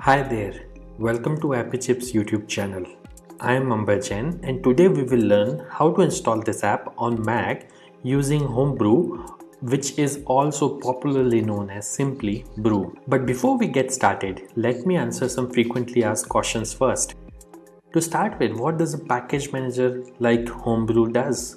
Hi there, welcome to Appy Chips YouTube channel. I am Ambajan and today we will learn how to install this app on Mac using Homebrew, which is also popularly known as simply Brew. But before we get started, let me answer some frequently asked questions first. To start with, what does a package manager like Homebrew does?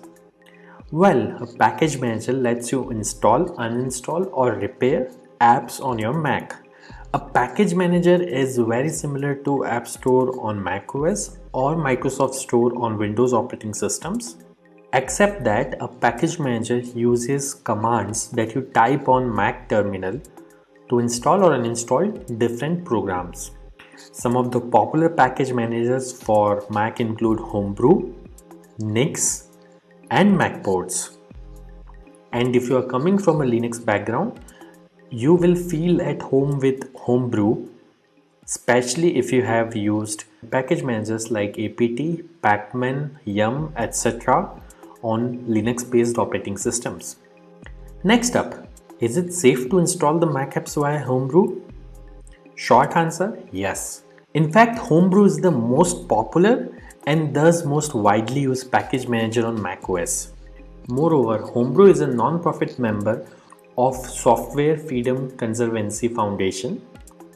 Well, a package manager lets you install, uninstall or repair apps on your Mac. A package manager is very similar to App Store on macOS or Microsoft Store on Windows operating systems, except that a package manager uses commands that you type on Mac terminal to install or uninstall different programs. Some of the popular package managers for Mac include Homebrew, Nix, and Macports. And if you are coming from a Linux background, you will feel at home with Homebrew, especially if you have used package managers like apt, pacman, yum, etc. on Linux based operating systems. Next up, is it safe to install the Mac apps via Homebrew? Short answer, yes. In fact, Homebrew is the most popular and thus most widely used package manager on macOS. Moreover, Homebrew is a non-profit member of Software Freedom Conservancy Foundation,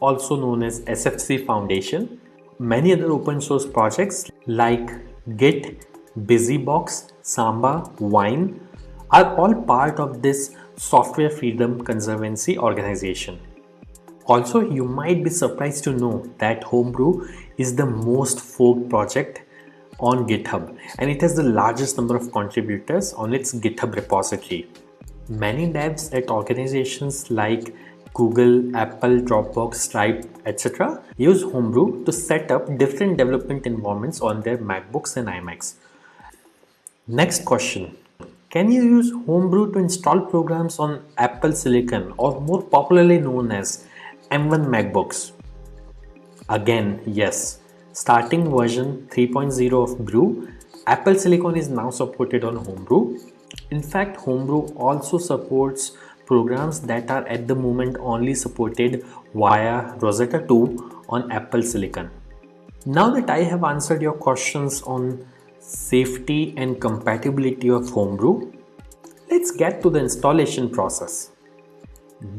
also known as SFC Foundation. Many other open source projects like Git, BusyBox, Samba, Wine are all part of this Software Freedom Conservancy organization. Also, you might be surprised to know that Homebrew is the most forked project on GitHub and it has the largest number of contributors on its GitHub repository. Many devs at organizations like Google, Apple, Dropbox, Stripe, etc. use Homebrew to set up different development environments on their MacBooks and iMacs. Next question. Can you use Homebrew to install programs on Apple Silicon or more popularly known as M1 MacBooks? Again, yes. Starting version 3.0 of Brew, Apple Silicon is now supported on Homebrew. In fact, Homebrew also supports programs that are at the moment only supported via Rosetta 2 on Apple Silicon. Now that I have answered your questions on safety and compatibility of Homebrew, let's get to the installation process.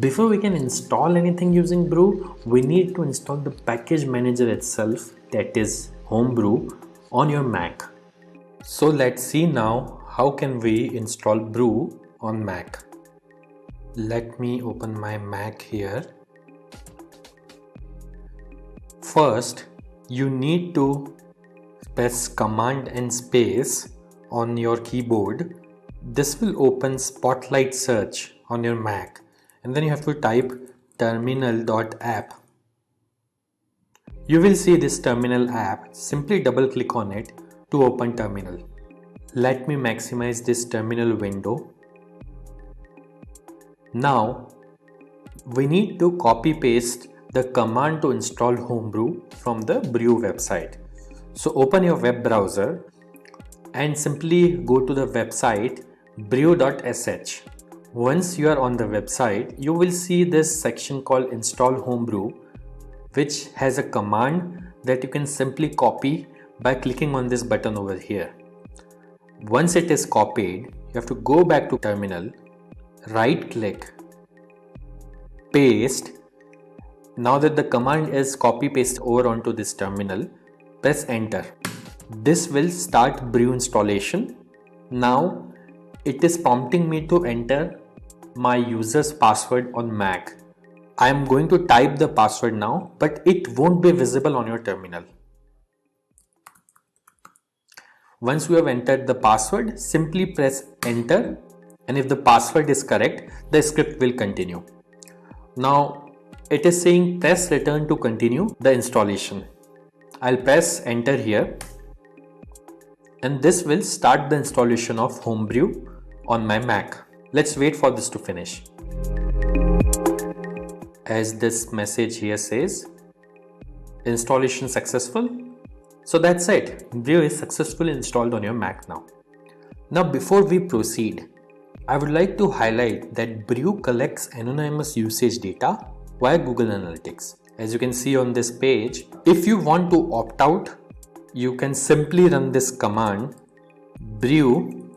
Before we can install anything using Brew, we need to install the package manager itself, that is Homebrew, on your Mac. So let's see now how can we install Brew on Mac. Let me open my Mac here. First, you need to press Command and space on your keyboard. This will open Spotlight Search on your Mac. And then you have to type terminal.app. You will see this terminal app. Simply double click on it to open terminal. Let me maximize this terminal window. Now we need to copy paste the command to install Homebrew from the Brew website. So open your web browser and simply go to the website brew.sh. Once you are on the website, you will see this section called Install Homebrew, which has a command that you can simply copy by clicking on this button over here. Once it is copied, you have to go back to terminal, right click, paste. Now that the command is copy paste over onto this terminal, press enter. This will start Brew installation. Now it is prompting me to enter my user's password on Mac. I am going to type the password now, but it won't be visible on your terminal. Once you have entered the password, simply press enter, and if the password is correct, the script will continue. Now it is saying press return to continue the installation. I'll press enter here, and this will start the installation of Homebrew on my Mac. Let's wait for this to finish. As this message here says, installation successful. So that's it. Brew is successfully installed on your Mac now. Now before we proceed, I would like to highlight that Brew collects anonymous usage data via Google Analytics. As you can see on this page, if you want to opt out, you can simply run this command brew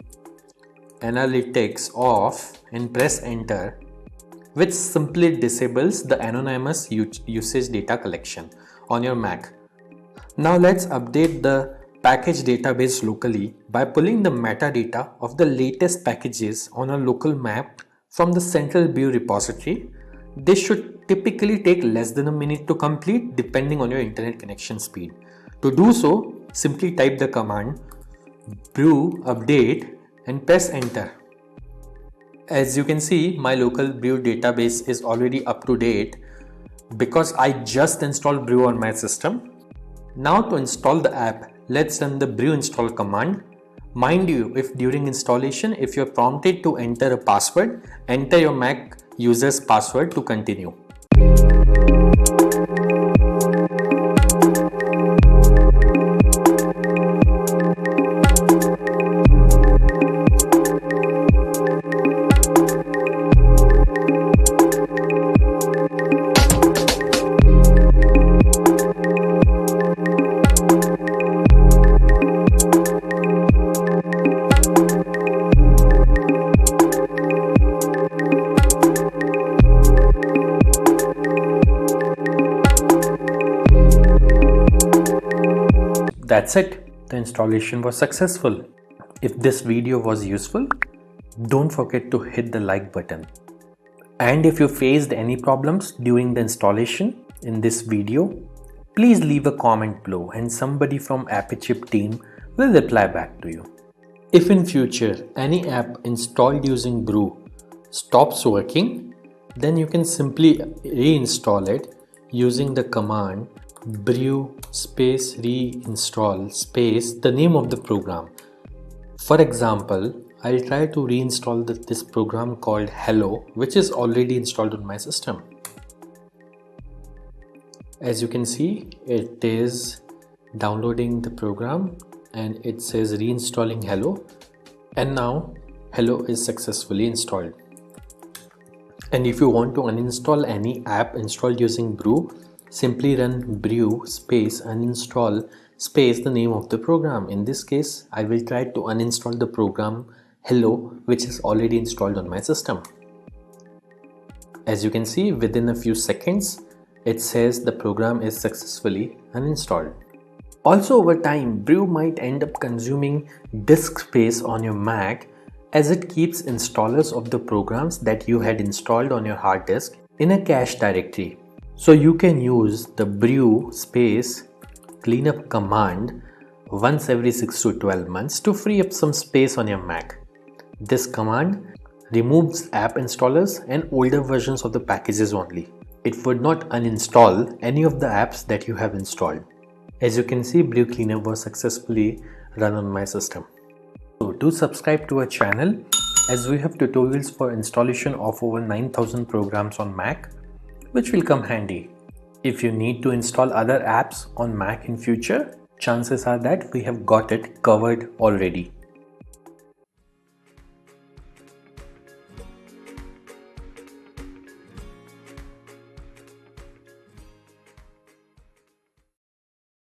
analytics off and press enter, which simply disables the anonymous usage data collection on your Mac. Now let's update the package database locally by pulling the metadata of the latest packages on a local map from the central brew repository. This should typically take less than a minute to complete depending on your internet connection speed. To do so, simply type the command brew update and press enter. As you can see, my local brew database is already up to date because I just installed brew on my system. Now to install the app, let's run the brew install command. Mind you, if during installation, if you're prompted to enter a password, enter your Mac user's password to continue. That's it. The installation was successful. If this video was useful, don't forget to hit the like button. And if you faced any problems during the installation in this video, please leave a comment below and somebody from AppyChip team will reply back to you. If in future any app installed using brew stops working, then you can simply reinstall it using the command brew space reinstall space the name of the program. For example, I'll try to reinstall this program called Hello, which is already installed on my system. As you can see, it is downloading the program and it says reinstalling Hello, and now Hello is successfully installed. And if you want to uninstall any app installed using brew, simply run brew space uninstall space the name of the program. In this case, I will try to uninstall the program Hello, which is already installed on my system. As you can see, within a few seconds, it says the program is successfully uninstalled. Also, over time, brew might end up consuming disk space on your Mac as it keeps installers of the programs that you had installed on your hard disk in a cache directory. So you can use the brew space cleanup command once every 6 to 12 months to free up some space on your Mac. This command removes app installers and older versions of the packages only. It would not uninstall any of the apps that you have installed. As you can see, brew cleanup was successfully run on my system. So do subscribe to our channel as we have tutorials for installation of over 9,000 programs on Mac, which will come handy. If you need to install other apps on Mac in future, chances are that we have got it covered already.